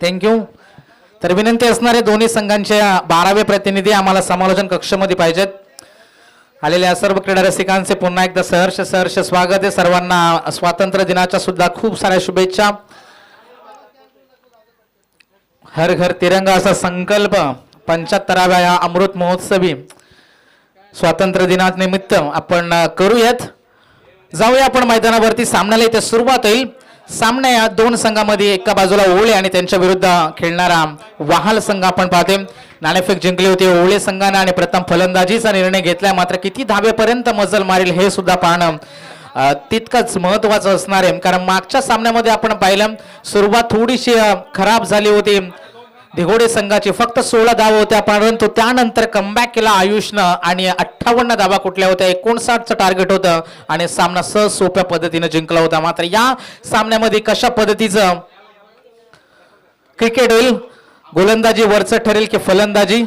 Thank you. तर विनंती असणारे दोन्ही संघांच्या 12वे प्रतिनिधी आम्हाला समालोचन कक्षामध्ये पाहिजेत. आलेल्या सर्व क्रीडा रसिकांचे पुन्हा एकदा सहर्ष स्वागत आहे. सर्वांना स्वातंत्र्य दिनाच्या सुद्धा खूप साऱ्या शुभेच्छा. हर घर तिरंगा असा संकल्प 75व्या या अमृत महोत्सवी स्वातंत्र्य दिनानिमित्त आपण करूयात. जाऊया आपण मैदानावरती. सामन्याला इथे सुरुवात होईल. सामना या दोन संघामध्ये एका बाजूला ओळे आणि त्यांच्या विरुद्ध खेळणारा वाहाल संघ आपण पाहते. नाणेफेक जिंकली होती ओळे संघाने आणि प्रथम फलंदाजीचा निर्णय घेतलाय. मात्र किती धावेपर्यंत मजल मारेल हे सुद्धा पाहणं तितकंच महत्वाचं असणार आहे. कारण मागच्या सामन्यामध्ये आपण पाहिलं सुरुवात थोडीशी खराब झाली होती धिगोडे संघाची. फक्त 16 धावा होत्या परंतु त्यानंतर कमबॅक केला आयुषनं आणि 58 धावा कुठल्या होत्या. 59चं टार्गेट होतं आणि सामना सहज सोप्या पद्धतीने जिंकला होता. मात्र या सामन्यामध्ये कशा पद्धतीचं क्रिकेट होईल, गोलंदाजी वरचं ठरेल की फलंदाजी,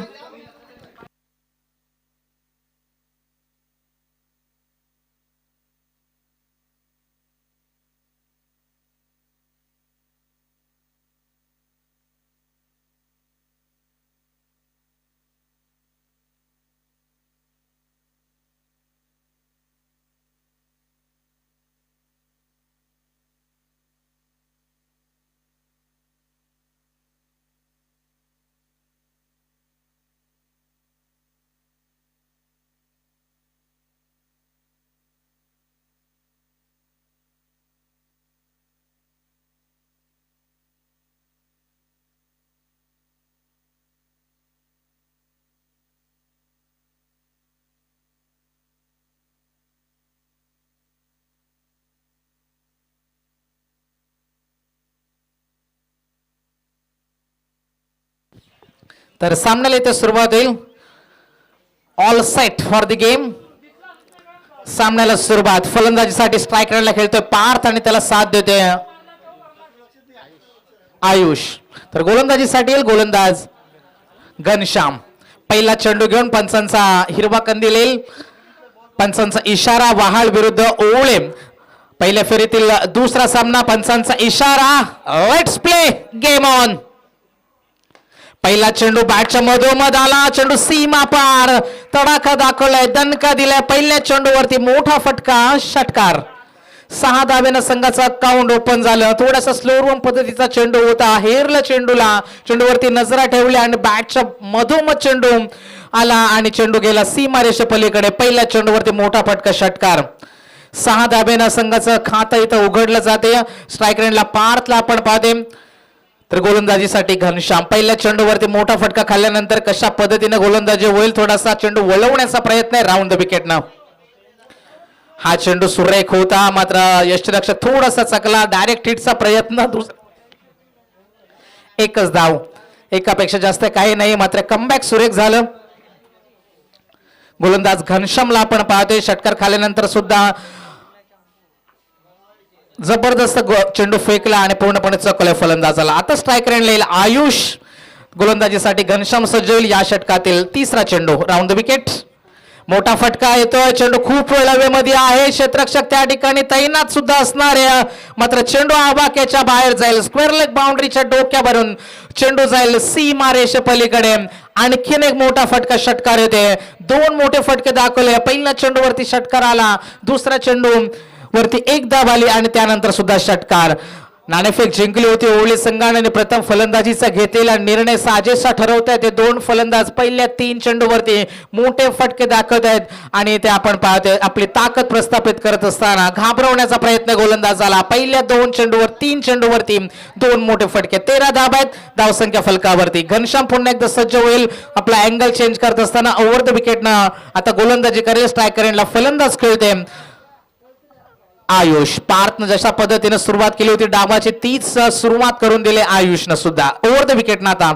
तर सामन्याला इथे सुरुवात होईल. All set for the game. सामन्याला सुरुवात. फलंदाजीसाठी स्ट्रायकरला खेळतोय पार्थ आणि त्याला साथ देतोय आयुष. तर गोलंदाजीसाठी येईल गोलंदाज घनश्याम. पहिला चेंडू घेऊन पंचांचा हिरवा कंदील येईल. पंचांचा इशारा वाहाळ विरुद्ध ओळे. पहिल्या फेरीतील दुसरा सामना. पंचांचा इशारा. Let's play game on. पहिला चेंडू बॅटच्या मधोमध आला. चेंडू सीमा पार. तडाखा दाखवलाय, दणका दिलाय. पहिल्या चेंडूवरती मोठा फटका, षटकार. 6 धावेनं संघाचा अकाउंट ओपन झालं. थोडासा स्लो रन पद्धतीचा चेंडू होता. हेरला चेंडूला, चेंडूवरती नजरा ठेवल्या आणि बॅटच्या मधोमध चेंडू आला आणि चेंडू गेला सीमा रेषे पलीकडे. पहिल्या चेंडूवरती मोठा फटका, षटकार. 6 धावेनं संघाचं खातं इथं उघडलं जाते. स्ट्राईक रेंजला पार्थला आपण पाहते. तर गोलंदाजीसाठी घनश्याम. पहिल्या चेंडूवरती मोठा फटका खाल्ल्यानंतर कशा पद्धतीने गोलंदाजी होईल, थोडासा चेंडू वळवण्याचा प्रयत्न आहे राऊंड द विकेटनं. हा चेंडू सुरेख होता मात्र यष्टीरक्षक थोडासा चकला. डायरेक्ट हिटचा प्रयत्न. एकच धाव, एकापेक्षा जास्त काही नाही. मात्र कमबॅक सुरेख झालं. गोलंदाज घनश्यामला आपण पाहतोय. षटकार खाल्ल्यानंतर सुद्धा जबरदस्त चेंडू फेकला आणि पूर्णपणे चकवलं फलंदाजाला. आता स्ट्राईक रेंज येईल आयुष. गोलंदाजीसाठी घनश्याम सज्ज होईल. या षटकातील तिसरा चेंडू राऊंड द विकेट. मोठा फटका येतोय. चेंडू खूप वेळ हवेमध्ये आहे. क्षेत्ररक्षक त्या ठिकाणी तैनात सुद्धा असणार आहे. मात्र चेंडू आवाक्याच्या बाहेर जाईल. स्क्वेअर लेग बाउंड्रीच्या डोक्यावरून चेंडू जाईल सीमा रेषे पलीकडे. आणखीन एक मोठा फटका, षटकार येते. 2 मोठे फटके दाखवले. पहिल्या चेंडूवरती षटकार आला. दुसरा चेंडू वरती एक धाव आली आणि त्यानंतर सुद्धा षटकार. नाणेफेक जिंकली होती ओवळी संघाने आणि प्रथम फलंदाजीचा घेतलेला निर्णय साजेसा ठरवत आहेत. 2 फलंदाज पहिल्या 3 चेंडूवरती मोठे फटके दाखवत आहेत आणि ते आपण पाहतोय आपली ताकद प्रस्थापित करत असताना घाबरवण्याचा प्रयत्न गोलंदाजाला. पहिल्या 2 चेंडूवर 3 चेंडूवरती 2 मोठे फटके. 13 धावा आहेत धावसंख्या फलकावरती. घनश्याम पुन्हा एकदा सज्ज होईल. आपला अँगल चेंज करत असताना ओव्हर द विकेटनं आता गोलंदाजी करेल. स्ट्रायकरला फलंदाज खेळते आयुष. पार्थनं जशा पद्धतीने सुरुवात केली होती डावाची तीच सुरुवात करून दिली आयुषनं सुद्धा. ओव्हर द विकेटनं आता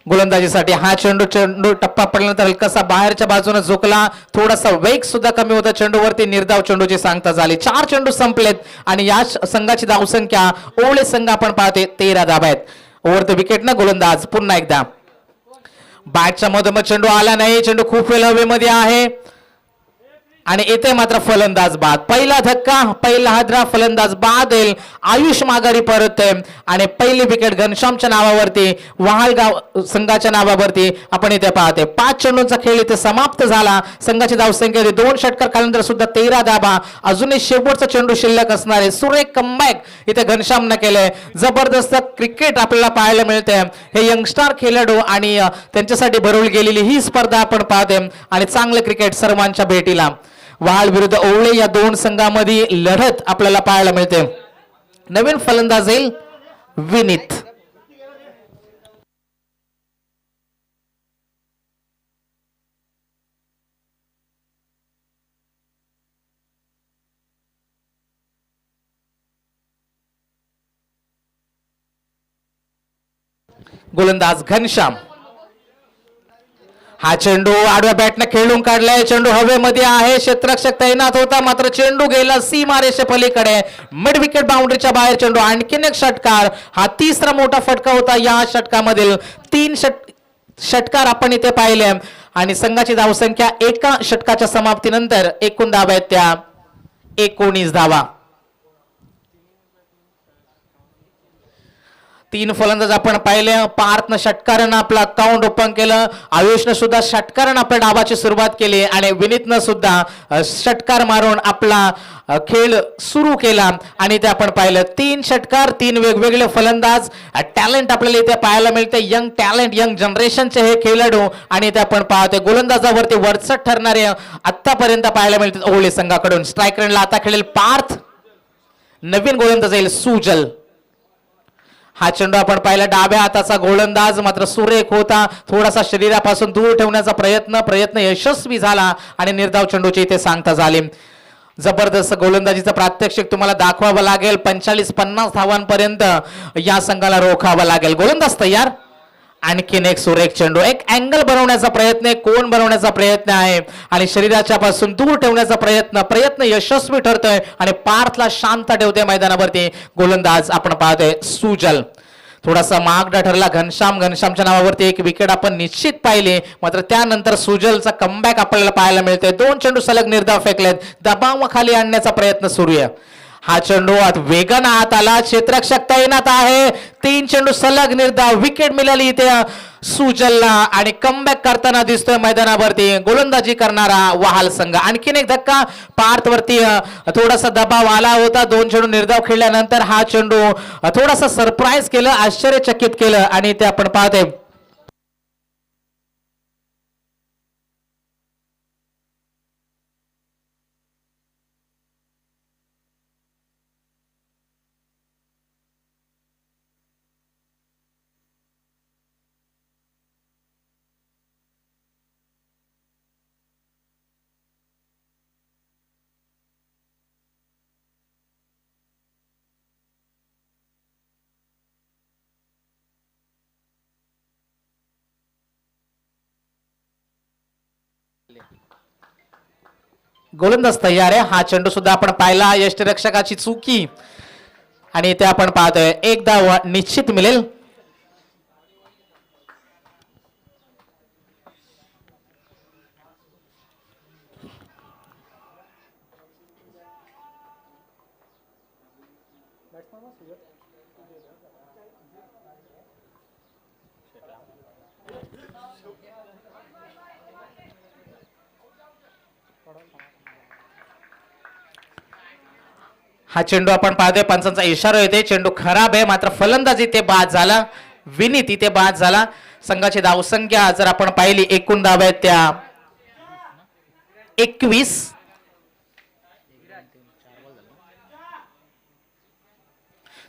गोलंदाजीसाठी हा चेंडू टप्पा पडल्यानंतर हलकासा बाहेरच्या बाजूने झुकला. थोडासा वेग सुद्धा कमी होता चेंडूवरती. निर्धाव चेंडूची सांगता झाली. 4 चेंडू संपलेत आणि या संघाची धावसंख्या ओवळे संघ आपण पाहते 13 धावा आहेत. ओव्हर द विकेटनं गोलंदाज पुन्हा एकदा. बॅटच्या मधोमध चेंडू आला नाही. चेंडू खूप वेळ हवेमध्ये आहे. आणि इथे मात्र फलंदाज बाद. पहिला धक्का, पहिला हादरा, फलंदाज बाद येईल. आयुष माघारी परततोय आणि पहिली विकेट घनश्यामच्या नावावरती, वहाळगाव संघाच्या नावावरती आपण इथे पाहते. 5 चेंडूंचा खेळ इथे समाप्त झाला. संघाची धावसंख्या 2 षटकार कालानंतर सुद्धा 13 धावा. अजूनही शेवटचा चेंडू शिल्लक असणारे सुरेख कमबॅक इथे घनश्यामनं केलंय. जबरदस्त क्रिकेट आपल्याला पाहायला मिळते. हे यंगस्टार खेळाडू आणि त्यांच्यासाठी भरवली गेलेली ही स्पर्धा आपण पाहते आणि चांगलं क्रिकेट सर्वांच्या भेटीला. वहाळ विरुद्ध ओवळे या दोन संघामध्ये लढत आपल्याला पाहायला मिळते. नवीन फलंदाज येईल विनीत. गोलंदाज घनश्याम. हा चेंडू आडव्या बॅटने खेळून काढलाय. चेंडू हवेमध्ये आहे. क्षेत्ररक्षक तैनात होता मात्र चेंडू गेला सीमारेषे पलीकडे. मिड विकेट बाउंड्रीच्या बाहेर चेंडू. आणखीन एक षटकार. हा तिसरा मोठा फटका होता या षटकामधील. 3 षटकार आपण इथे पाहिले आणि संघाची धावसंख्या एका षटकाच्या समाप्तीनंतर एकूण धावा आहेत त्या 19 धावा. 3 फलंदाज आपण पाहिले. पार्थनं षटकारानं आपलं अकाउंट ओपन केलं. आयुषनं सुद्धा षटकारानं आपल्या डावाची सुरुवात केली आणि विनीतनं सुद्धा षटकार मारून आपला खेळ सुरू केला आणि ते आपण पाहिलं. 3 षटकार, 3 वेगवेगळे फलंदाज. टॅलेंट आपल्याला इथे पाहायला मिळते. यंग टॅलेंट, यंग जनरेशनचे हे खेळाडू आणि ते आपण पाहतोय. गोलंदाजावरती वरचढ ठरणारे आतापर्यंत पाहायला मिळतात ओवळे संघाकडून. स्ट्राईक रेंजला आता खेळेल पार्थ. नवीन गोलंदाज येईल सुजल. हा चेंडू आपण पाहिला. डाव्या हाताचा गोलंदाज मात्र सुरेख होता. थोडासा शरीरापासून दूर ठेवण्याचा प्रयत्न यशस्वी झाला आणि निर्धाव चेंडूची इथे सांगता झाली. जबरदस्त गोलंदाजीचं प्रात्यक्षिक तुम्हाला दाखवावं लागेल. 45-50 धावांपर्यंत या संघाला रोखावं लागेल. गोलंदाज तयार. आणखीन एक सुरेख चेंडू. एक अँगल बनवण्याचा प्रयत्न आहे, कोण बनवण्याचा प्रयत्न आहे आणि शरीराच्या पासून दूर ठेवण्याचा प्रयत्न यशस्वी ठरतोय आणि पार्थला शांत ठेवते मैदानावरती गोलंदाज आपण पाहतोय सुजल. थोडासा महागडा ठरला घनश्यामच्या नावावरती एक विकेट आपण निश्चित पाहिली मात्र त्यानंतर सुजलचा कमबॅक आपल्याला पाहायला मिळतोय. 2 चेंडू सलग निर्धाव फेकलेत. दबावाखाली आणण्याचा प्रयत्न सुरू आहे. हा चेंडू वेगानं आत आला. क्षेत्ररक्षक तैनात आहे. 3 चेंडू सलग निर्धाव. विकेट मिळाली इथे सुजलला आणि कमबॅक करताना दिसतोय मैदानावरती गोलंदाजी करणारा वहाल संघ. आणखीन एक धक्का. पार्थवरती थोडासा दबाव आला होता. 2 चेंडू निर्धाव खेळल्यानंतर हा चेंडू थोडासा सरप्राईज केलं, आश्चर्यचकित केलं आणि ते आपण पाहतोय. गोलंदाज तयार आहे. हा चेंडू सुद्धा आपण पाहिला. यष्टिरक्षकाची चुकी आणि इथे आपण पाहतोय एक धाव निश्चित मिळेल. हा चेंडू आपण पाहतोय. पंचांचा इशारा येते. चेंडू खराब आहे मात्र फलंदाज इथे बाद झाला. विनीत इथे बाद झाला. संघाची धावसंख्या जर आपण पाहिली एकूण धावा आहेत त्या 21.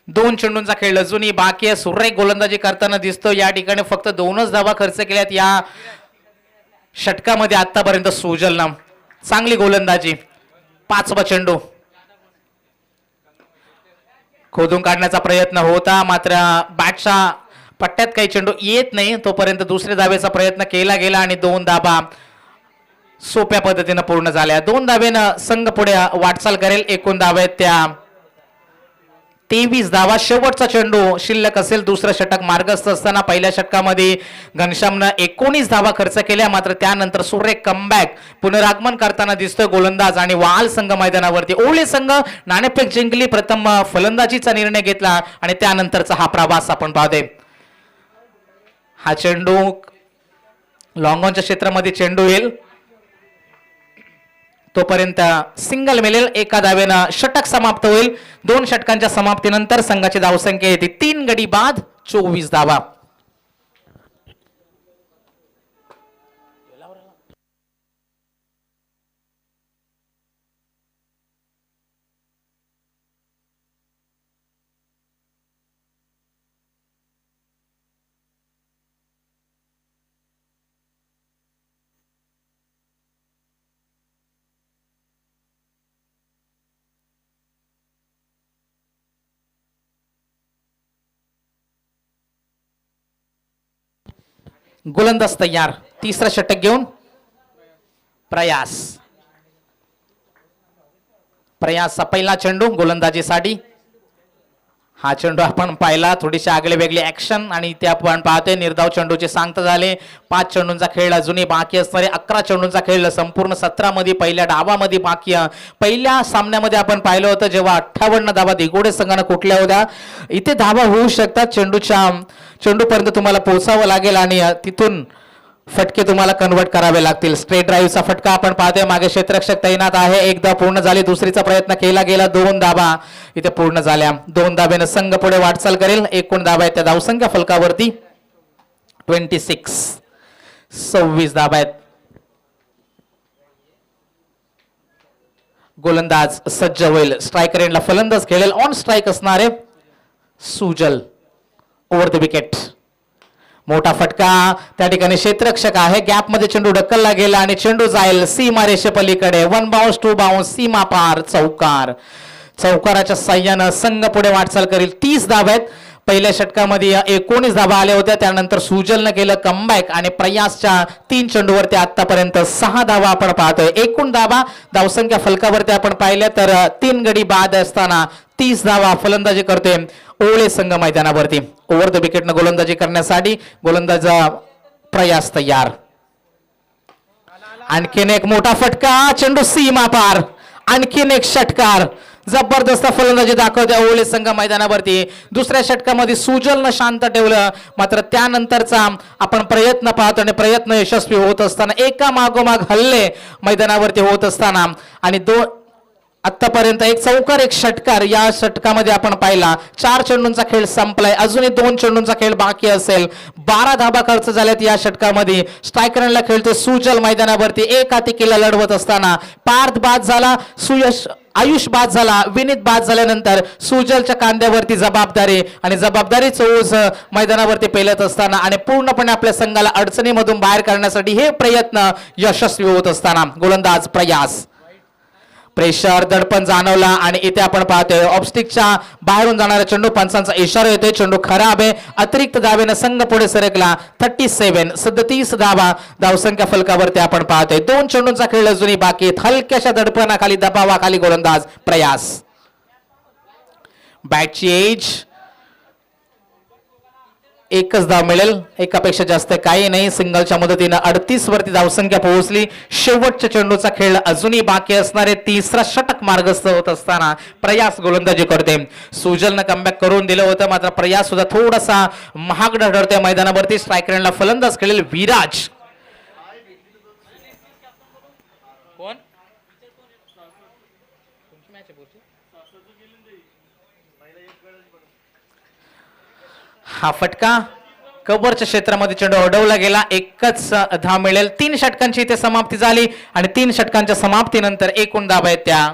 दोन चेंडूंचा खेळ अजूनही बाकी आहे. सुरेख गोलंदाजी करताना दिसतो. या ठिकाणी फक्त 2च धावा खर्च केल्यात या षटकामध्ये आतापर्यंत सुजलनं. चांगली गोलंदाजी. 5वा चेंडू खोदून काढण्याचा प्रयत्न होता मात्र बॅटच्या पट्ट्यात काही चेंडू येत नाही तोपर्यंत दुसऱ्या धावेचा प्रयत्न केला गेला आणि 2 धावा सोप्या पद्धतीने पूर्ण झाल्या. 2 धावेनं संघ पुढे वाटचाल करेल. एकूण धावे त्या 23 धावा. शेवटचा चेंडू शिल्लक असेल. दुसरं षटक मार्गस्थ असताना पहिल्या षटकामध्ये घनश्यामनं 19 धावा खर्च केल्या. मात्र त्यानंतर सुरेख कमबॅक पुनरागमन करताना दिसतोय गोलंदाज आणि वाल संघ मैदानावरती. ओवळे संघ नाणेफेक जिंकली. प्रथम फलंदाजीचा निर्णय घेतला आणि त्यानंतरचा हा प्रवास आपण पाहतोय. हा चेंडू लॉंग ऑनच्या क्षेत्रामध्ये चेंडू येईल तोपर्यंत सिंगल मिळेल. एका धावेनं षटक समाप्त होईल. 2 षटकांच्या समाप्तीनंतर संघाची धावसंख्या येते 3 गडी बाद 24 धावा. गोलंदाज तयार. तिसरा षटक घेऊन प्रयासचा पहिला चेंडू गोलंदाजीसाठी. हा चेंडू आपण पाहिला. थोडीशी आगळे वेगळी ऍक्शन आणि ते आपण पाहतोय. निर्धाव चेंडूचे सांगता झाले. 5 चेंडूंचा खेळ अजूनही बाकी असणारे 11 चेंडूंचा खेळ संपूर्ण 17 मध्ये पहिल्या डावामध्ये बाकी. पहिल्या सामन्यामध्ये आपण पाहिलं होतं जेव्हा 58 धावा दिगोडे संघानं कुठल्या होत्या. इथे धावा होऊ शकतात. चेंडूपर्यंत तुम्हाला पोहोचावं लागेल आणि तिथून फटके तुम्हाला कन्वर्ट करावे लागतील. स्ट्रेट ड्राईव्हचा फटका आपण पाहतोय. मागे क्षेत्ररक्षक तैनात आहे. एकदा पूर्ण झाली. दुसरीचा प्रयत्न केला गेला. 2 धावा इथे पूर्ण झाल्या. 2 धाब्यानं संघ पुढे वाटचाल करेल. एकूण धावा आहेत त्या धावसंख्या फलकावरती 26 धाबा आहेत. गोलंदाज सज्ज होईल. स्ट्रायकर एंडला फलंदाज खेळेल. ऑन स्ट्राईक असणारे सुजल. Over the wicket. मोठा फटका त्या ठिकाणी क्षेत्ररक्षक आहे. गॅप मध्ये चेंडू ढकलला गेला आणि चेंडू जाईल सीमा रेषेपलीकडे. 1 बाउन्स 2 बाउन्स सीमा पार. चौकाराच्या साह्यानं संघ पुढे वाटचाल करील. 30 धावा आहेत. पहिल्या षटकामध्ये 19 धावा आल्या होत्या. त्यानंतर सुजलनं केलं कमबॅक आणि प्रयासच्या 3 चेंडूवरती आतापर्यंत 6 धावा आपण पाहतोय. एकूण धावसंख्या फलकावरती आपण पाहिल्या तर 3 गडी बाद असताना 30 धावा फलंदाजी करते ओवळे संघ मैदानावरती. ओव्हर द विकेटनं गोलंदाजी करण्यासाठी गोलंदाज प्रयास तयार. आणखीन एक मोठा फटका. चेंडू सीमा पार. आणखीन एक षटकार. जबरदस्त फलंदाजी दाखवते ओवळे संघ मैदानावरती. दुसऱ्या षटकामध्ये सुजलनं शांत ठेवलं. मात्र त्यानंतरचा आपण प्रयत्न पाहतो आणि प्रयत्न यशस्वी होत असताना एका मागोमाग हल्ले मैदानावरती होत असताना आणि आतापर्यंत एक चौकार एक षटकार. या षटकामध्ये आपण पाहिला 4 चेंडूंचा खेळ संपलाय. अजूनही 2 चेंडूंचा खेळ बाकी असेल. 12 धाबा खर्च झाल्यात या षटकामध्ये. स्ट्रायकरला खेळते सुजल मैदानावरती. एक हाती लढवत असताना पार्थ बाद झाला. आयुष बाद झाला. विनीत बाद झाल्यानंतर सुजलच्या कांद्यावरती जबाबदारीचं ओझ मैदानावरती पेलत असताना आणि पूर्णपणे आपल्या संघाला अडचणीमधून बाहेर काढण्यासाठी हे प्रयत्न यशस्वी होत असताना गोलंदाज प्रयास. प्रेशर दडपण जाणवला आणि इथे आपण पाहतोय ऑफस्टिकच्या बाहेरून जाणारा चेंडू. पंचांचा इशारा येतोय. चेंडू खराब आहे. अतिरिक्त धावेनं संघ पुढे सरकला. 37 धावा धावसंख्या फलकावरती आपण पाहतोय. 2 चेंडूंचा खेळ अजूनही बाकी. हलक्याशा दडपणाखाली दबावाखाली गोलंदाज प्रयास. बॅटची एज एकच धाव मिळेल. एकापेक्षा जास्त काही नाही. सिंगलच्या मदतीनं 38 वरती धावसंख्या पोहोचली. शेवटच्या चेंडूचा खेळ अजूनही बाकी असणारे 3रा षटक मार्गस्थ होत असताना प्रयास गोलंदाजी करते. सुजलनं कमबॅक करून दिलं होतं. मात्र प्रयास सुद्धा थोडासा महाग ठरतोय मैदानावरती. स्ट्रायकरला फलंदाज खेळेल विराज. हा फटका कव्हरच्या क्षेत्रामध्ये चेंडू अडवला गेला. एकच धाव मिळेल. 3 षटकांची इथे समाप्ती झाली आणि 3 षटकांच्या समाप्तीनंतर एकूण धावा आहेत त्या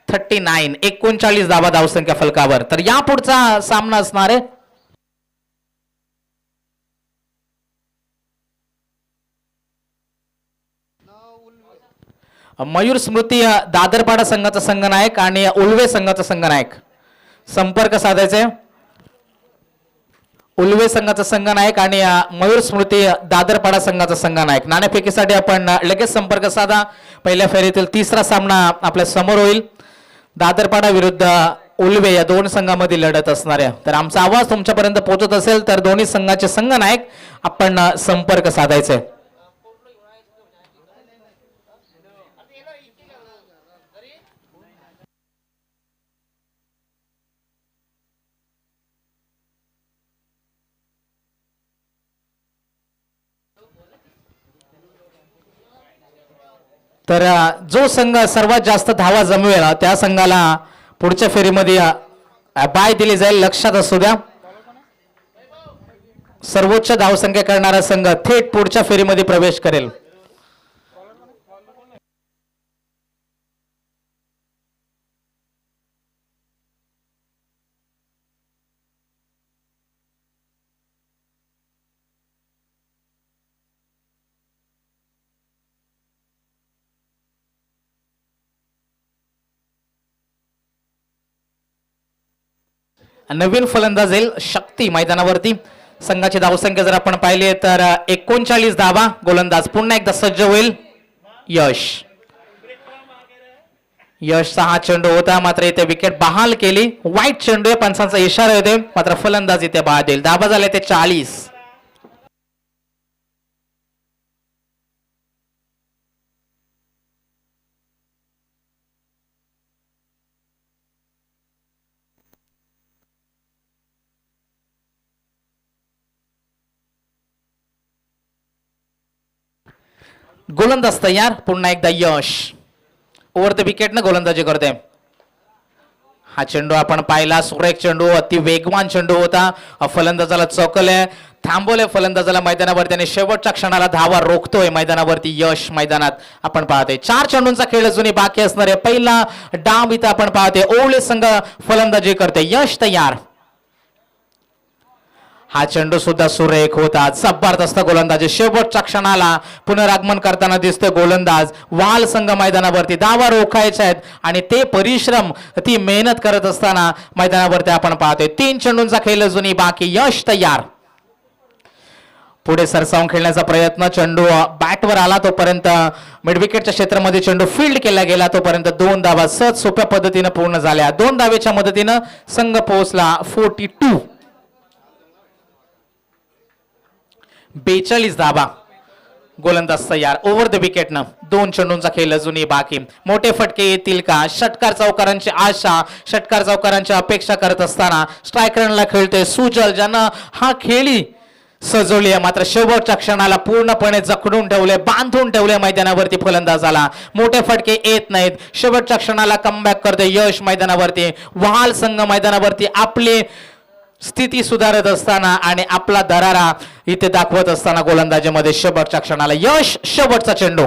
39 धावा धावसंख्या फलकावर. तर या पुढचा सामना असणार आहे मयूर स्मृती दादरपाडा संघाचा संघनायक आणि उल्वे संघाचा संघनायक. संपर्क साधायचे. उल्वे संघाचा संघनायक आणि मयूर स्मृती दादरपाडा संघाचा संघनायक. नाणेफेकीसाठी आपण लगेच संपर्क साधा. पहिल्या फेरीतील 3रा सामना आपल्या समोर होईल. दादरपाडा विरुद्ध उल्वे या दोन संघामध्ये लढत असणाऱ्या. तर आमचा आवाज तुमच्यापर्यंत पोहोचत असेल तर दोन्ही संघाचे संघनायक आपण संपर्क साधायचे. तर जो संघ सर्वात जास्त धावा जमवेल त्या संघाला पुढच्या फेरीमध्ये बाय दिली जाईल. लक्षात असू द्या, सर्वोच्च धावसंख्या करणारा संघ थेट पुढच्या फेरीमध्ये प्रवेश करेल. नवीन फलंदाज येईल शक्ती मैदानावरती. संघाची धावसंख्या जर आपण पाहिली तर 39 धावा. गोलंदाज पुन्हा एकदा सज्ज होईल. यशचा हा चेंडू होता, मात्र इथे विकेट बहाल केली. वाईट चेंडू आहे, पंचांचा इशारा येते, मात्र फलंदाज इथे बाद देईल. धावा झाले ते 40. गोलंदाज तयार. पुन्हा एकदा यश ओव्हर द विकेट न गोलंदाजी करते. हा चेंडू आपण पाहिला, सुरेख चेंडू, अति वेगवान चेंडू होता. फलंदाजाला चौकले, थांबवले फलंदाजाला मैदानावरती आणि शेवटच्या क्षणाला धावा रोखतोय मैदानावरती यश. मैदानात आपण पाहतोय 4 चेंडूंचा खेळ अजूनही बाकी असणारे. पहिला डाव इथं आपण पाहतोय. ओवळे संघ फलंदाजी करते. यश तयार. हा चेंडू सुद्धा सुरेख होता. जबरदस्त गोलंदाजी. शेवटच्या क्षणाला पुनरागमन करताना दिसतोय गोलंदाज. वाल संघ मैदानावरती धावा रोखायच्या आहेत आणि ते परिश्रम, ती मेहनत करत असताना मैदानावरती आपण पाहतोय. 3 चेंडूंचा खेळ अजूनही बाकी. यश तयार. पुढे सरसावून खेळण्याचा प्रयत्न. चेंडू बॅटवर आला तोपर्यंत मिडविकेटच्या क्षेत्रामध्ये चेंडू फील्ड केला गेला तोपर्यंत 2 धावा सहज सोप्या पद्धतीने पूर्ण झाल्या. 2 धावेच्या मदतीनं संघ पोहोचला 42. 42 धावा. गोलंदाज तयार. ओव्हर द विकेटनं 2 चेंडूंचा खेळ अजूनही बाकी. मोठे फटके येतील का? षटकार चौकारांची आशा, षटकार चौकारांची अपेक्षा करत असताना स्ट्रायकरला खेळते सुजल, ज्यानं हा खेळी सजवली आहे, मात्र शेवटच्या क्षणाला पूर्णपणे जखडून ठेवले, बांधून ठेवले मैदानावरती फलंदाजाला. मोठे फटके येत नाहीत. शेवटच्या क्षणाला कमबॅक करते यश मैदानावरती. वहाल संघ मैदानावरती आपली स्थिती सुधारत असताना आणि आपला दरारा इथे दाखवत असताना गोलंदाजीमध्ये शेवटच्या क्षणाला यश. शेवटचा चेंडू.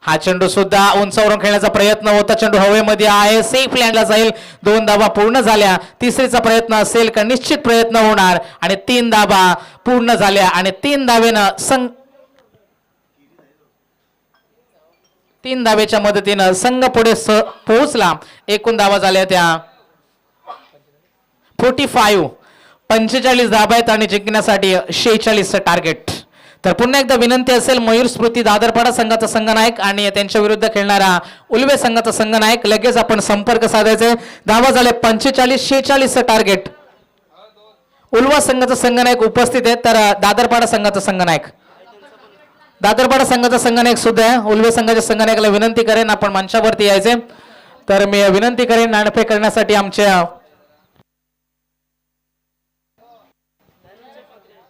हा चेंडू सुद्धा उंचावरून खेळण्याचा प्रयत्न होता. चेंडू हवेमध्ये आहे, सेफ लँडला जाईल. 2 धावा पूर्ण झाल्या. तिसरीचा प्रयत्न असेल का? निश्चित प्रयत्न होणार आणि 3 धावा पूर्ण झाल्या आणि 3 धावेनं 3 धावेच्या मदतीनं संघ पुढे पोहोचला. एकूण धावा झाल्या त्या 45. 45 धावा आहेत आणि जिंकण्यासाठी 46 टार्गेट. तर पुन्हा एकदा विनंती असेल, मयूर स्मृती दादरपाडा संघाचा संघनायक आणि त्यांच्या विरुद्ध खेळणारा उल्वे संघाचा संघनायक लगेच आपण संपर्क साधायचे. धावा झाले 45. 46 टार्गेट. उल्वा संघाचा संघनायक उपस्थित आहे, तर दादरपाडा संघाचा संघनायक, दादरपाडा संघाचा संघनायक सुद्धा आहे. उल्वे संघाच्या संघनायकाला विनंती करेन आपण मंचावरती यायचे. तर मी विनंती करेन नाणेफेक करण्यासाठी आमच्या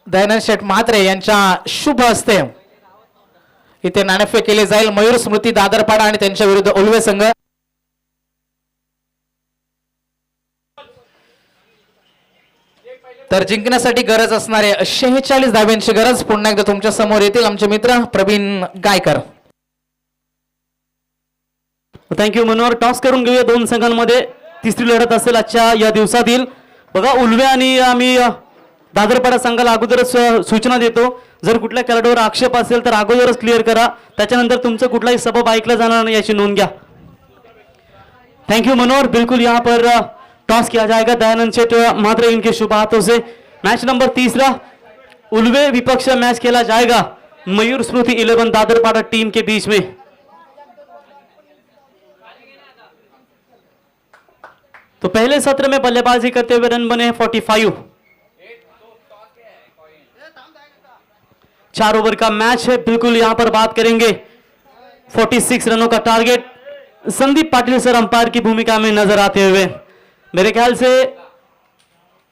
दयानंद शेठ म्हात्रे यांच्या शुभ हस्ते इथे नाणेफेक केली जाईल. मयूर स्मृती दादरपाडा आणि त्यांच्या विरुद्ध उल्वे संघ. तर जिंकण्यासाठी गरज असणारे 46 धाव्यांची गरज. पुन्हा एकदा तुमच्या समोर येतील आमचे मित्र प्रवीण गायकर. थँक्यू मनोहर. टॉस करून घेऊया दोन संघांमध्ये. तिसरी लढत असेल आजच्या या दिवसातील. बघा, उल्वे आणि आम्ही दादरपाडा संघाला अगोदरच सूचना देतो, जर कुठल्या खेळाडूवर आक्षेप असेल तर अगोदरच क्लिअर करा, त्याच्यानंतर तुमचं कुठलाही सबब ऐकला जाणार नाही याची नोंद घ्या. Thank you Manohar. बिल्कुल यहाँ पर टॉस किया जाएगा दयानंद सेठ मात्रे इनके शुभ हाथों से. मैच नंबर 3 उल्वे विपक्ष मैच खेला जाएगा मयूर स्मृति 11 दादरपाड़ा टीम के बीच में. तो पहले सत्र में बल्लेबाजी करते हुए रन बने 45। 4 ओवर का मैच है, बिल्कुल यहां पर बात करेंगे 46 रनों का target. Sandeep Patil sir umpire की भूमिका में नजर आते हुए, मेरे ख्याल से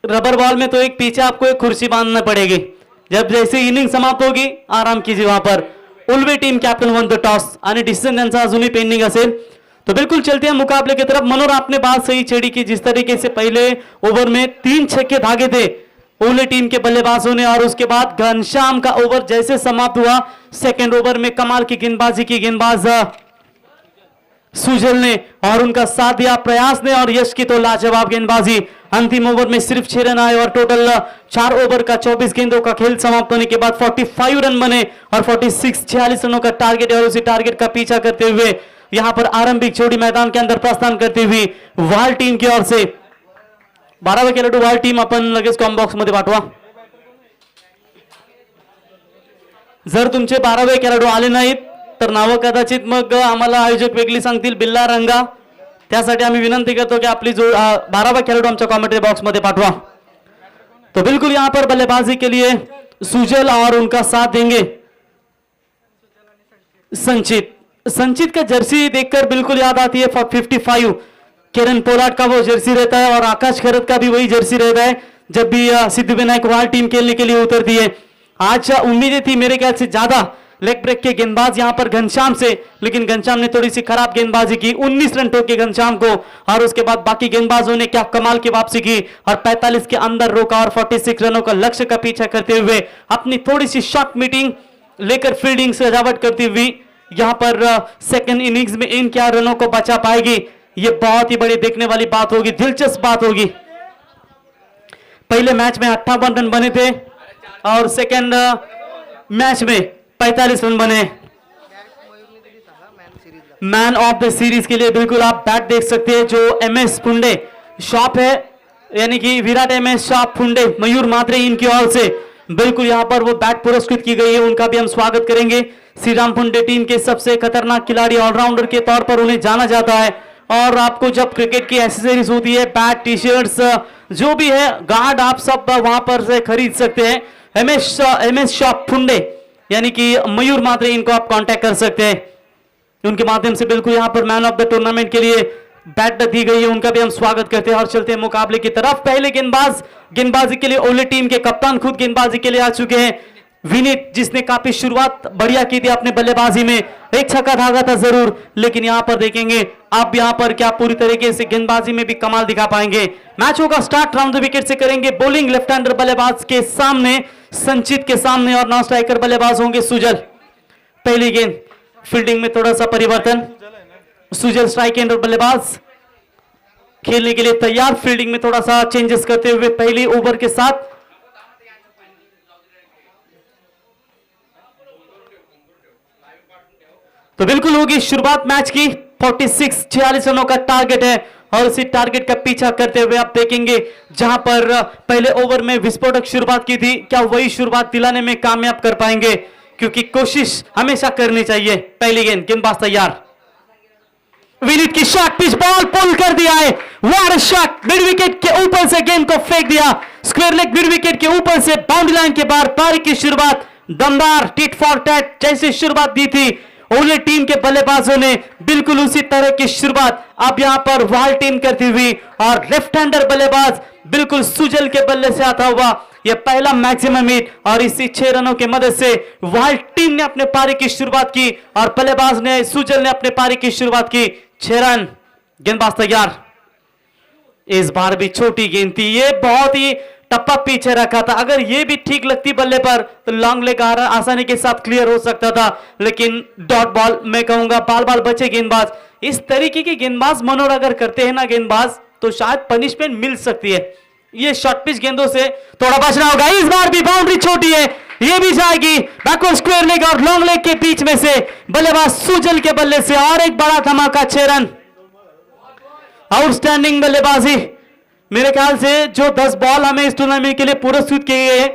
रबर बॉल में तो एक पीछे आपको एक कुर्सी बांधना पड़ेगी। जब जैसे इनिंग समाप्त होगी आराम कीजिए वहां पर। Ulwe team captain won the toss आणि डिसिजन त्यांचा अजूनही पेंडिंग असेल। तो बिल्कुल चलते हैं मुकाबले की तरफ। मनोहर, आपने बात सही छेड़ी की, जिस तरीके से पहले ओवर में 3 छक्के भागे थे उल्वे टीम के बल्लेबाजों ने, और उसके बाद घनश्याम का ओवर जैसे समाप्त हुआ, सेकेंड ओवर में कमाल की गेंदबाजी की गेंदबाज सुजल ने और उनका साथ दिया प्रयास ने, और यश की तो लाजवाब गेंदबाजी। अंतिम ओवर में सिर्फ 6 रन आए और टोटल 4 ओवर का 24 गेंदों का खेल समाप्त होने के बाद 45 रन बने और 46 रनों का टारगेट है। और उसी टारगेट का पीछा करते हुए यहां पर आरंभिक जोड़ी मैदान के अंदर प्रस्थान करते हुए वाल टीम की ओर से 12वे खेळाडू वाल टीम आपण लगेच कॉम बॉक्स मध्ये पाठवा। जर तुमचे 12वे खेळाडू आले नाहीत तर नावं कदाचित मग आम्हाला आयोजक वेगळी सांगतील, बिल्ला रंगा। त्यासाठी आम्ही विनंती करतो की आपली 12वा खेळाडू आमच्या कमेंट्री बॉक्स मध्ये पाठवा। तो बिल्कुल यहां पर बल्लेबाजी के लिए सुजल और उनका साथ देंगे संचित। संचित का जर्सी देखकर बिल्कुल याद आती है 55। किरण पोलार्ड का वो जर्सी रहता है और आकाश खरत का भी वही जर्सी रहता है जब भी सिद्धिविनायक वाल टीम खेलने के लिए उतरती है। आज उम्मीदें थी मेरे ख्याल से ज्यादा लेग ब्रेक के गेंदबाज यहां पर घनश्याम से, लेकिन घनश्याम ने थोड़ी सी खराब गेंदबाजी की। 19 रन ठोके घनश्याम को और उसके बाद बाकी गेंदबाजों ने क्या कमाल की वापसी की और 45 के अंदर रोका और 46 रनों का लक्ष्य का पीछा करते हुए अपनी थोड़ी सी शॉट मीटिंग लेकर फील्डिंग सजावट करती हुई यहां पर सेकंड इनिंग्स में इन क्या रनों को बचा पाएगी, ये बहुत ही बड़ी देखने वाली बात होगी, दिलचस्प बात होगी। पहले मैच में 58 रन बने थे और सेकंड मैच में 45 रन बने। मैन ऑफ द सीरीज के लिए बिल्कुल आप बैट देख सकते हैं जो MS फुंडे शॉप है, यानी कि विराट MS शॉप फुंडे मयूर मात्रे इनकी ओर से बिल्कुल यहां पर वो बैट पुरस्कृत की गई है, उनका भी हम स्वागत करेंगे। श्री राम फुंडे टीम के सबसे खतरनाक खिलाड़ी ऑलराउंडर के तौर पर उन्हें जाना जाता है। और आपको जब क्रिकेट की एसेसरीज होती है, बैट, टी शर्ट्स, जो भी है, गार्ड, आप सब वहां पर से खरीद सकते हैं। MS शॉप फुंडे यानी कि मयूर मात्रे, इनको आप कांटेक्ट कर सकते हैं। उनके माध्यम से बिल्कुल यहां पर मैन ऑफ द टूर्नामेंट के लिए बैट दी गई है, उनका भी हम स्वागत करते हैं। और चलते हैं मुकाबले की तरफ। पहले गेंदबाजी के लिए ओले टीम के कप्तान खुद गेंदबाजी के लिए आ चुके हैं। विनीत, जिसने काफी शुरुआत बढ़िया की थी अपने बल्लेबाजी में, एक छक्का धागा था जरूर, लेकिन यहां पर देखेंगे आप यहां पर क्या पूरी तरीके से गेंदबाजी में भी कमाल दिखा पाएंगे। मैच होगा स्टार्ट, राउंड द विकेट से करेंगे बॉलिंग लेफ्ट हैंडर बल्लेबाज के सामने संचित के सामने और नॉन स्ट्राइकर बल्लेबाज होंगे सुजल। पहली गेंद, फील्डिंग में थोड़ा सा परिवर्तन, सुजल स्ट्राइक हैंडर बल्लेबाज खेलने के लिए तैयार, फील्डिंग में थोड़ा सा चेंजेस करते हुए पहली ओवर के साथ। तो बिल्कुल होगी शुरुआत मैच की। 46 रनों का टारगेट है और इसी टारगेट का पीछा करते हुए आप देखेंगे जहां पर पहले ओवर में विस्फोटक शुरुआत की थी, क्या वही शुरुआत दिलाने में कामयाब कर पाएंगे, क्योंकि कोशिश हमेशा करनी चाहिए। पहली गेंदबाज तैयार, विनीत की शॉट, पिच बॉल पुल कर दिया है, वार शॉट, मिड विकेट के ऊपर से गेंद को फेंक दिया, स्क्वायर लेग मिड विकेट के ऊपर से बाउंड्री लाइन के बाहर। पारी की शुरुआत दमदार, टिट फॉर टैट जैसी शुरुआत दी थी ओले टीम के बल्लेबाजों ने, बिल्कुल उसी तरह की शुरुआत अब यहां पर वाल टीम करती हुई और लेफ्ट हैंडर बल्लेबाज बिल्कुल सुजल के बल्ले से आता हुआ यह पहला मैक्सिमम हिट और इसी 6 रनों की मदद से वाल टीम ने अपने पारी की शुरुआत की और बल्लेबाज ने सुजल ने अपने पारी की शुरुआत की। 6 रन, गेंदबाज तैयार। इस बार भी छोटी गेंद थी, ये बहुत ही टप्पा पीछे रखा था, अगर ये भी ठीक लगती बल्ले पर तो लॉन्ग लेग आसानी के साथ क्लियर हो सकता था, लेकिन डॉट बॉल मैं कहूंगा, बाल बचे गेंदबाज। इस तरीके के गेंदबाज मनोर अगर करते हैं ना गेंदबाज, तो शायद पनिशमेंट मिल सकती है। ये शॉर्ट पिच गेंदों से थोड़ा बचना होगा। इस बार भी बाउंड्री छोटी है, ये भी जाएगी बैकवर्ड स्क्वायर लेग और लॉन्ग लेग के बीच में से बल्लेबाज सुजल के बल्ले से और एक बड़ा धमाका। 6 रन, आउटस्टैंडिंग बल्लेबाजी। मेरे ख्याल से जो 10 बॉल हमें इस टूर्नामेंट के लिए पुरस्कृत किए गए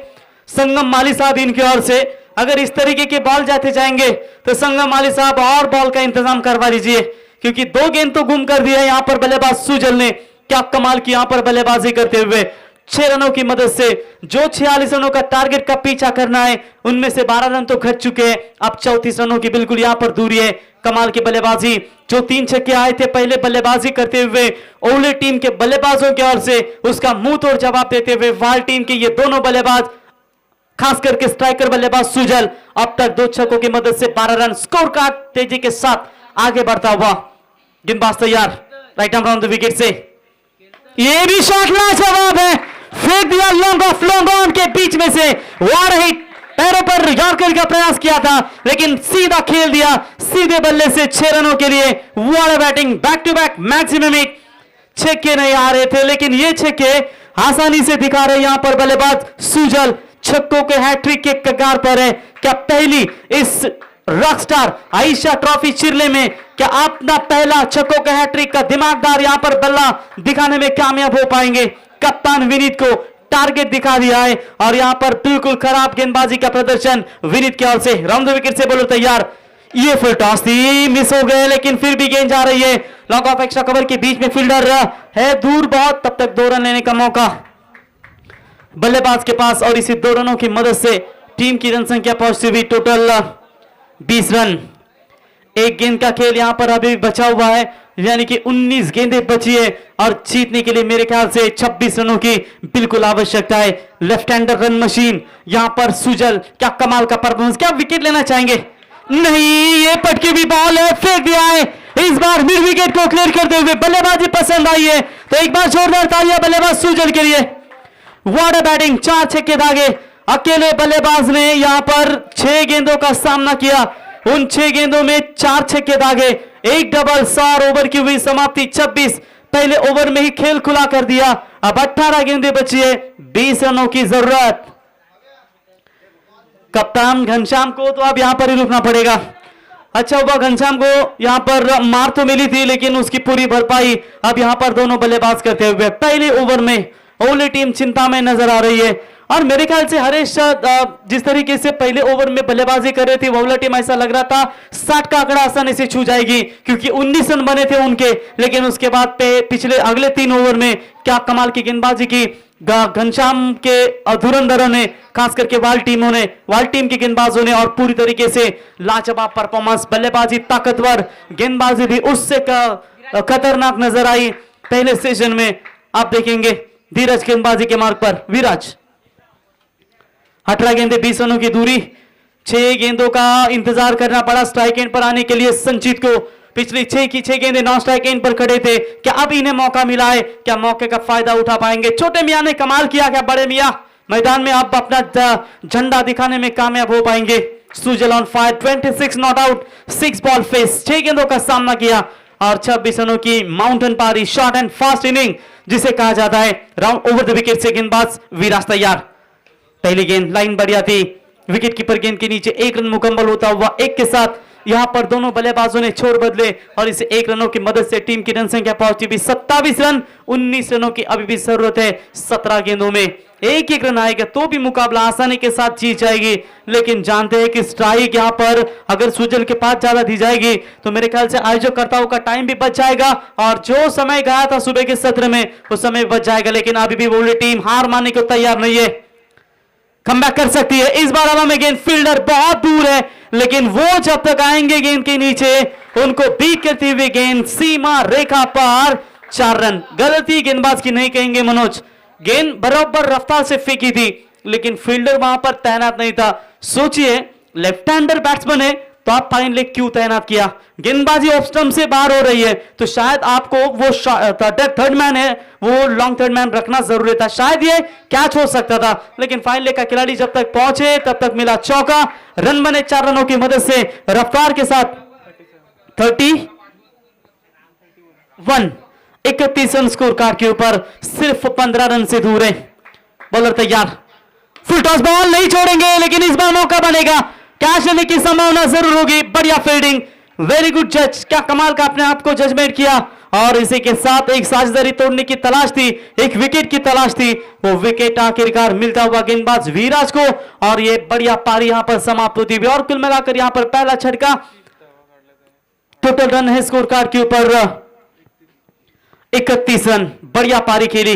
संगम माली साहब इनकी ओर से, अगर इस तरीके के बॉल जाते जाएंगे तो संगम माली साहब और बॉल का इंतजाम करवा लीजिए, क्योंकि 2 गेंद तो गुम कर दिया यहां पर बल्लेबाज सुजल ने। क्या कमाल की यहां पर बल्लेबाजी करते हुए 6 रनों की मदद से जो 46 रनों का टारगेट का पीछा करना है उनमें से 12 रन तो घट चुके हैं, अब 34 रनों की बिल्कुल यहां पर दूरी है। कमाल की बल्लेबाजी, जो 3 छक्के आए थे पहले बल्लेबाजी करते हुए ओवले टीम के बल्लेबाजों की ओर से, उसका मुंह तोड़ जवाब देते हुए वाइल्ड टीम के ये दोनों बल्लेबाज, खास करके स्ट्राइकर बल्लेबाज सुजल, अब तक 2 छक्कों की मदद से 12 रन, स्कोर कार्ड तेजी के साथ आगे बढ़ता हुआ। गेंदबाज तैयार, right arm round the wicket से, ये भी शॉट लाजवाब है, फेंक दिया लॉन्ग ऑफ लॉन्ग ऑन के बीच में से, वार हिट, पैरों पर यॉर्कर का प्रयास किया था लेकिन सीधा खेल दिया, सीधे बल्ले से 6 रनों के लिए। वार batting, back to back maximum hit, छक्के नहीं आ रहे थे लेकिन ये छक्के आसानी से दिखा रहे यहां पर बल्लेबाज सुजल, छक्कों के हैट्रिक के कगार पर है। क्या पहली इस रॉकस्टार आयशा ट्रॉफी चिरले में क्या अपना पहला छक्कों का हैट्रिक का दिमागदार यहां पर बल्ला दिखाने में कामयाब हो पाएंगे? कप्तान विनीत को टारगेट दिखा दिया है और यहां पर बिल्कुल खराब गेंदबाजी का प्रदर्शन विनीत की ओर से। राउंड द विकेट से बॉलर तैयार, ये फुल टॉस थी, मिस हो गए लेकिन फिर भी गेंद जा रही है लॉन्ग ऑफ एक्स्ट्रा कवर के बीच में, फील्डर है दूर बहुत, तब तक 2 रन लेने का मौका बल्लेबाज के पास और इसी 2 रनों की मदद से टीम की रन संख्या पहुंचती हुई टोटल 20 रन। एक गेंद का खेल यहां पर अभी बचा हुआ है, यानी कि 19 गेंदें बची है और जीतने के लिए मेरे ख्याल से 26 रनों की बिल्कुल आवश्यकता है। लेफ्ट हैंडर रन मशीन यहां पर सुजल, क्या कमाल का परफॉर्मेंस, क्या विकेट लेना चाहेंगे? नहीं, ये पटकी भी बॉल है, फेंक दिया है, इस बार मिड विकेट को क्लियर करते हुए बल्लेबाजी पसंद आई है, तो एक बार जोरदार तालियां बल्लेबाज सुजल के लिए। वाटर बैटिंग, 4 छक्के दागे, अकेले बल्लेबाज ने यहां पर 6 गेंदों का सामना किया, उन 6 गेंदों में 4 छक्के दागे, एक डबल, 4 ओवर की हुई समाप्ति 26, पहले ओवर में ही खेल खुला कर दिया। अब 18 गेंदें बची है, 20 रनों की जरूरत। कप्तान घनश्याम को तो अब यहां पर ही रुकना पड़ेगा। अच्छा हुआ घनश्याम को यहां पर मार तो मिली थी लेकिन उसकी पूरी भरपाई अब यहां पर दोनों बल्लेबाज करते हुए पहले ओवर में ओवली टीम चिंता में नजर आ रही है और मेरे ख्याल से हरेश जिस तरीके से पहले ओवर में बल्लेबाजी कर रही थी ओवला टीम, ऐसा लग रहा था 60 का आंकड़ा आसानी से छू जाएगी क्योंकि 19 रन बने थे उनके, लेकिन उसके बाद पिछले अगले 3 ओवर में क्या कमाल की गेंदबाजी की घनश्याम के धुरंधरों ने, खास करके वाइल्ड टीम के गेंदबाजों ने, और पूरी तरीके से लाजवाब परफॉर्मेंस, बल्लेबाजी ताकतवर, गेंदबाजी भी उससे खतरनाक नजर आई पहले सेशन में। आप देखेंगे धीरज गेंदबाजी के मार्ग पर, विराज 18 गेंदे 20 रनों की दूरी, 6 गेंदों का इंतजार करना पड़ा स्ट्राइक एंड पर आने के लिए संजीत को। पिछली 6 की 6 गेंदें नॉन स्ट्राइक एंड पर खड़े थे, क्या अब इन्हें मौका मिला है? क्या मौके का फायदा उठा पाएंगे? छोटे मियां ने कमाल किया, क्या बड़े मियां मैदान में अब अपना झंडा दिखाने में कामयाब हो पाएंगे? Sujal on fire, 26 not out, 6 ball face, 6 गेंदों का सामना किया और 26 रनों की माउंटेन पारी, शॉर्ट एंड फास्ट इनिंग जिसे कहा जाता है। राउंड ओवर द विकेट से गेंदबाज विराज तैयार, पहली गेंद लाइन बढ़िया थी, विकेट कीपर गेंद के नीचे 1 रन मुकम्मल होता हुआ, एक के साथ यहां पर दोनों बल्लेबाजों ने छोर बदले और इसे 1 रनों की मदद से टीम की रन संख्या पहुंची भी 27 रन। 19 रनों की अभी भी जरूरत है, 17 गेंदों में 1-1 रन आएगा तो भी मुकाबला आसानी के साथ जीत जाएगी, लेकिन जानते हैं कि स्ट्राइक यहां पर अगर सुजल के पास ज्यादा दी जाएगी तो मेरे ख्याल से आयोजकर्ताओं का टाइम भी बच जाएगा और जो समय गया था सुबह के सत्र में वो समय बच जाएगा, लेकिन अभी भी वो टीम हार मानने को तैयार नहीं है, कमबैक कर सकती है। इस बार हवा में गेंद, फील्डर बहुत दूर है लेकिन वो जब तक आएंगे गेंद के नीचे उनको बीट करती हुई गेंद सीमा रेखा पार, 4 रन। गलती गेंदबाज की नहीं कहेंगे मनोज, गेंद बराबर रफ्तार से फेंकी थी लेकिन फील्डर वहां पर तैनात नहीं था। सोचिए लेफ्ट हैंडर बैट्समैन है तो आप फाइन लेग क्यों तैनात किया? गेंदबाजी ऑफ स्टंप से बाहर हो रही है तो शायद आपको वो थर्ड मैन है, वो लॉन्ग थर्ड मैन रखना जरूरी था, शायद ये कैच हो सकता था, लेकिन फाइन लेग का खिलाड़ी जब तक पहुंचे तब तक मिला चौका। रन बने 4 रनों की मदद से रफ्तार के साथ 31, 31 रन स्कोर कार्ड के ऊपर, सिर्फ 15 रन से दूर है। बॉलर तैयार, फुल टॉस बॉल नहीं छोड़ेंगे लेकिन इस बार मौका बनेगा, कैच लेने की संभावना जरूर होगी। बढ़िया फील्डिंग, वेरी गुड जज, क्या कमाल का अपने आप को जजमेंट किया और इसी के साथ एक साझेदारी तोड़ने की तलाश थी, एक विकेट की तलाश थी, वो विकेट आखिरकार मिलता हुआ गेंदबाज विराज को और ये बढ़िया पारी यहां पर समाप्त होती हुई और कुल मिलाकर यहां पर पहला छक्का, टोटल रन है स्कोर कार्ड के ऊपर 31 रन, बढ़िया पारी खेली।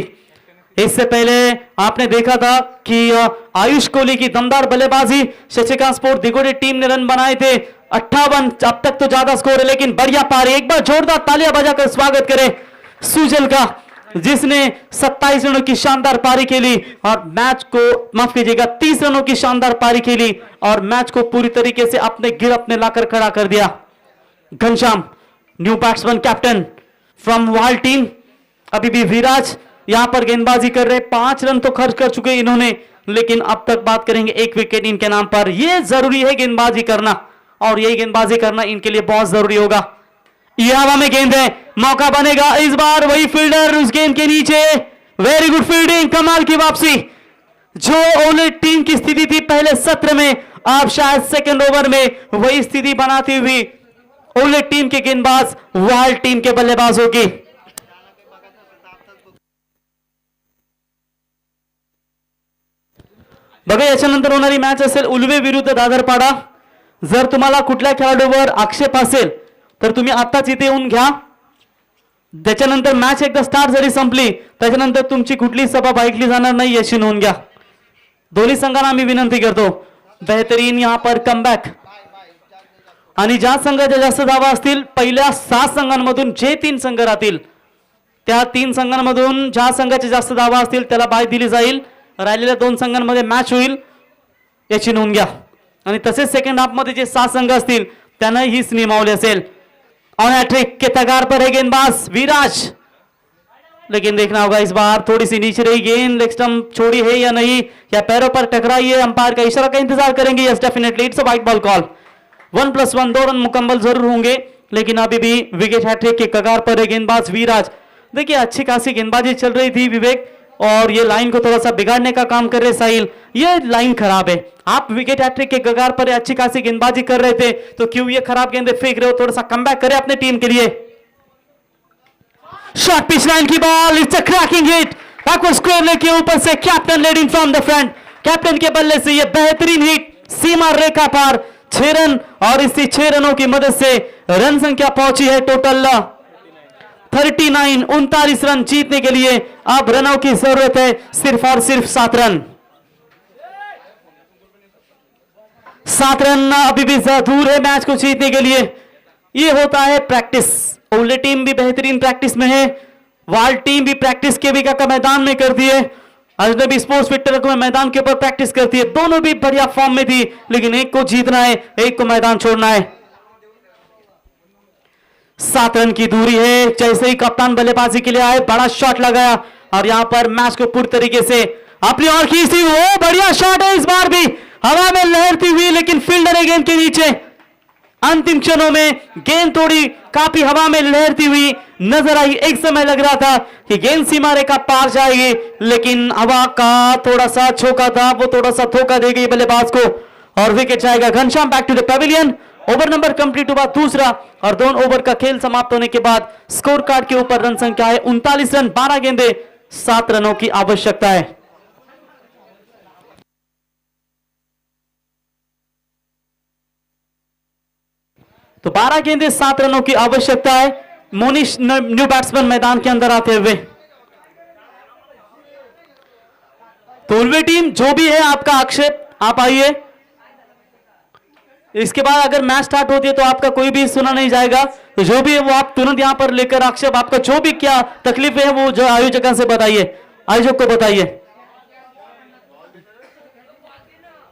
इससे पहले आपने देखा था कि आयुष कोहली की दमदार बल्लेबाजी, शशिकांत स्पोर्ट दिगोड़े टीम ने रन बनाए थे 58, अब तक तो ज्यादा स्कोर है लेकिन बढ़िया पारी। एक बार जोरदार तालियां बजाकर स्वागत करें सुजल का, जिसने 27 रनों की शानदार पारी खेली और मैच को, माफ कीजिएगा, 30 रनों की शानदार पारी खेली और मैच को पूरी तरीके से अपने गिरफ्त में लाकर खड़ा कर दिया। Ghanshyam, new batsman captain from wild team. अभी भी विराज यहां पर गेंदबाजी कर रहे, 5 रन तो खर्च कर चुके इन्होंने, लेकिन अब तक बात करेंगे 1 विकेट इनके नाम पर। यह जरूरी है गेंदबाजी करना, और यही गेंदबाजी करना इनके लिए बहुत जरूरी होगा। ये हवा में गेंद है, मौका बनेगा इस बार, वही फील्डर उस गेंद के नीचे, वेरी गुड फील्डिंग, कमाल की वापसी। जो ओले टीम की स्थिति थी पहले सत्र में, आप शायद सेकंड ओवर में वही स्थिति बनाती हुई ओले टीम के गेंदबाज वाइल्ड टीम के बल्लेबाजों की। बघा, याच्यानंतर होणारी मॅच असेल उल्वे विरुद्ध दादरपाडा। जर तुम्हाला कुठल्या खेळाडूवर आक्षेप असेल तर तुम्ही आत्ताच इथे येऊन घ्या। त्याच्यानंतर मॅच एकदा स्टार्ट जरी संपली त्याच्यानंतर तुमची कुठली सभा ऐकली जाणार नाही याची नोंद घ्या। दोन्ही संघांना आम्ही विनंती करतो, बेहतरीन यहां पर कमबॅक, आणि ज्या संघाच्या जास्त धावा असतील, पहिल्या 7 संघांमधून जे 3 संघ राहतील त्या 3 संघांमधून ज्या संघाच्या जास्त धावा असतील त्याला बाय दिली जाईल। राहिलेल्या 2 संघांमध्ये मॅच होईल याची नोंद घ्या। आणि तसेच सेकंड हाफ मध्ये जे 7 संघ असतील त्यांना हीच नियमावली असेल। ऑन हैट्रिक के तगार पर है गेंदबाज विराज, लेकिन देखना होगा इस बार थोड़ी सी नीचे रही गेंद, लेग स्टंप छोड़ी है या नहीं, या पैरों पर टकराई है, अंपायर का इशारा का इंतजार करेंगे। Yes, definitely it's a wide ball call. 1+1 2 run मुकम्मल जरूर होंगे, लेकिन अभी भी विकेट हैट्रिक के कगार पर है गेंदबाज विराज। देखिए, अच्छी खासी गेंदबाजी चल रही थी विवेक, और ये लाइन को थोड़ा सा बिगाड़ने का काम कर रहे साहिल। ये लाइन खराब है, आप विकेट हैट्रिक के कगार पर अच्छी खासी गेंदबाजी कर रहे थे तो क्यों ये खराब गेंदें फेंक रहे हो? थोड़ा सा कमबैक करें अपने टीम के लिए। शॉर्ट पिच लाइन की ball, it's a cracking hit, backward square leg के ऊपर से captain led in from the front. Captain के बल्ले से ये बेहतरीन हिट, सीमा रेखा पार, 6 रन, और इसी 6 रनों की मदद से रन संख्या पहुंची है टोटल 39 रन। जीतने के लिए अब रनों की जरूरत है सिर्फ और सिर्फ 7 रन। 7 रन अभी भी दूर है मैच को जीतने के लिए। ये होता है प्रैक्टिस, ओले टीम भी बेहतरीन प्रैक्टिस में है, वाइल्ड टीम भी प्रैक्टिस के का मैदान में करती है, अजनबी स्पोर्ट्स फिटर को मैदान के ऊपर प्रैक्टिस करती है। दोनों भी बढ़िया फॉर्म में थी, लेकिन एक को जीतना है, एक को मैदान छोड़ना है। 7 रन की दूरी है, जैसे ही कप्तान बल्लेबाजी के लिए आए, बड़ा शॉट लगाया और यहां पर मैच को पूरी तरीके से अपनी ओर खींची। वो बढ़िया शॉट है, इस बार भी हवा में लहरती हुई, लेकिन फील्डर है गेंद के नीचे। अंतिम क्षणों में गेंद थोड़ी काफी हवा में लहरती हुई नजर आई। एक समय लग रहा था कि गेंद सीमा रेखा पार जाएगी, लेकिन हवा का थोड़ा सा झोंका था, वो थोड़ा सा धोखा दे गई बल्लेबाज को और विकेट जाएगा। Ghanshyam back to the pavilion. Over number complete हुआ दूसरा, और 2 ओवर का खेल समाप्त होने के बाद स्कोर कार्ड के ऊपर रन संख्या है 39 रन, 12 गेंदे, 7 रनों की आवश्यकता है। तो 12 गेंदे 7 रनों की आवश्यकता है। मोनिश न्यू बैट्समैन मैदान के अंदर आते हुए। तो उल्वे टीम, जो भी है आपका आक्षेप, आप आइए। इसके बाद अगर मैच स्टार्ट होती है तो आपका कोई भी सुना नहीं जाएगा, तो जो भी है वो आप तुरंत यहां पर लेकर आक्षेप, आपका जो भी क्या तकलीफ है वो जो आयोजक से बताइए, आयोजक को बताइए।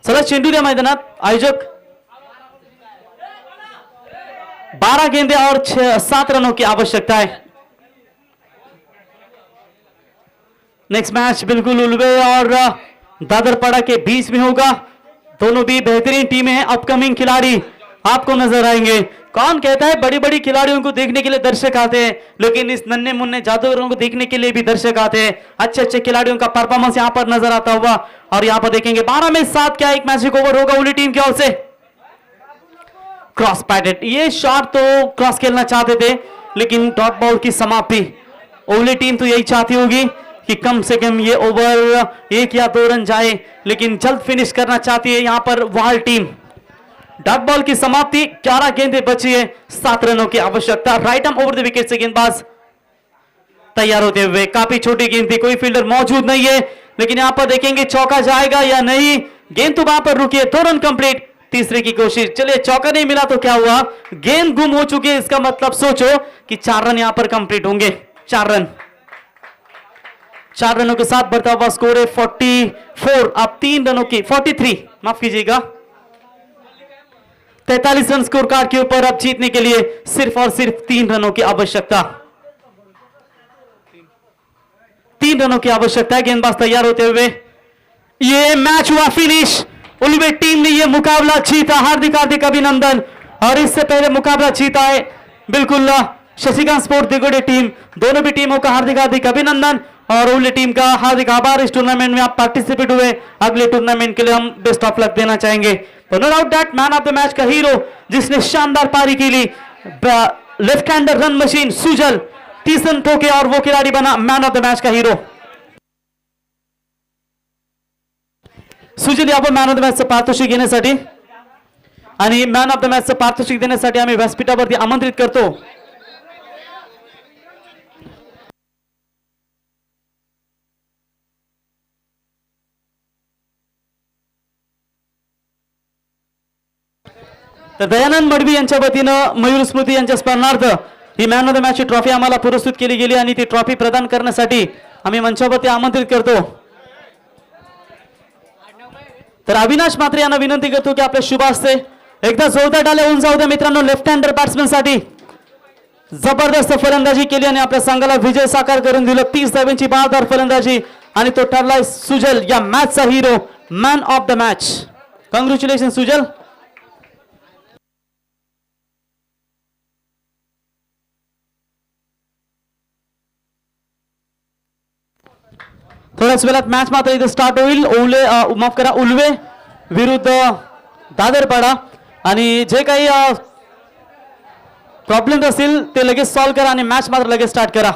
चला चेंडू द्या मैदानात। आयोजक 12 गेंदे और 7 रनों की आवश्यकता है। नेक्स्ट मैच बिल्कुल उल्वे और दादरपाड़ा के बीच में होगा। दोनों भी बेहतरीन टीमें हैं, अपकमिंग खिलाड़ी आपको नजर आएंगे। कौन कहता है बड़ी बड़ी खिलाड़ियों को देखने के लिए दर्शक आते हैं, लेकिन इस नन्हे मुन्ने जादूगरों को देखने के लिए भी दर्शक आते हैं। अच्छे अच्छे खिलाड़ियों का परफॉर्मेंस यहां पर नजर आता हुआ, और यहां पर देखेंगे 12 में 7 क्या एक मैजिक ओवर होगा उल्टी टीम की ओर से। क्रॉस पैडेड, ये शॉट तो क्रॉस खेलना चाहते थे, लेकिन डॉट बॉल की समाप्ति। ओली टीम तो यही चाहती होगी कि कम से कम ये ओवर 1 या 2 रन जाए, लेकिन जल्द फिनिश करना चाहती है यहां पर वाइल्ड टीम। डॉट बॉल की समाप्ति, 11 गेंदें बची है, 7 रनों की आवश्यकता। Right arm over the wicket से गेंदबाज तैयार होते हुए, काफी छोटी गेंद थी, कोई फील्डर मौजूद नहीं है, लेकिन यहां पर देखेंगे चौका जाएगा या नहीं। गेंद तो वहां पर रुकी है, 2 रन कंप्लीट। तीसरे की कोशिश, चलिए चौका नहीं मिला तो क्या हुआ, गेंद गुम हो चुकी है, इसका मतलब सोचो कि 4 रन यहां पर कंप्लीट होंगे। 4 रन, 4 रनों के साथ बढ़ता हुआ स्कोर है 44। अब 3 रनों की 43, माफ कीजिएगा, 43 रन स्कोर कार्ड के ऊपर। अब जीतने के लिए सिर्फ और सिर्फ 3 रनों की आवश्यकता, 3 रनों की आवश्यकता है। गेंदबाज तैयार होते हुए, ये मैच हुआ फिनिश। उल्वे टीम ने यह मुकाबला जीता, हार्दिक हार्दिक अभिनंदन। और इससे पहले मुकाबला जीता है बिल्कुल शशिकांत स्पोर्ट दिगोड़े टीम। दोनों भी टीमों का हार्दिक हार्दिक अभिनंदन और उल्ले टीम का हार्दिक आभार। इस टूर्नामेंट में आप पार्टिसिपेट हुए, अगले टूर्नामेंट के लिए हम बेस्ट ऑफ लक देना चाहेंगे। तो no doubt that man of the match का हीरो, जिसने शानदार पारी की ली, left hander run machine Sujal 30 run ठोके और वो खिलाड़ी बना मैन ऑफ द मैच का हीरो। सुजल यावर मॅन ऑफ द मॅचचं पारितोषिक घेण्यासाठी आणि मॅन ऑफ द मॅचचं पारितोषिक देण्यासाठी आम्ही व्यासपीठावरती आमंत्रित करतो। तर दयानंद मडवी यांच्या वतीनं मयूर स्मृती यांच्या स्मरणार्थ ही man of the match trophy आम्हाला पुरस्कृत केली गेली आणि ती ट्रॉफी प्रदान करण्यासाठी आम्ही मंचावरती आमंत्रित करतो। तर अविनाश मात्रे यांना विनंती करतो की आपल्या शुभ हस्ते एकदा जोरदार टाळ्या होऊन जाऊ द्या मित्रांनो। लेफ्ट हँडर बॅट्समन साठी जबरदस्त फलंदाजी केली आणि आपल्या संघाला विजय साकार करून दिलं। 30 धावांची बहादर फलंदाजी आणि तो ठरलाय सुजल या मॅचचा hero, man of the match. Congratulation Sujal. थोड्याच वेळात मॅच मात्र इथे स्टार्ट होईल। माफ करा, उल्वे विरुद्ध दादरपाडा आणि जे काही प्रॉब्लेम असतील ते लगेच सॉल्व्ह करा आणि मॅच मात्र लगेच स्टार्ट करा।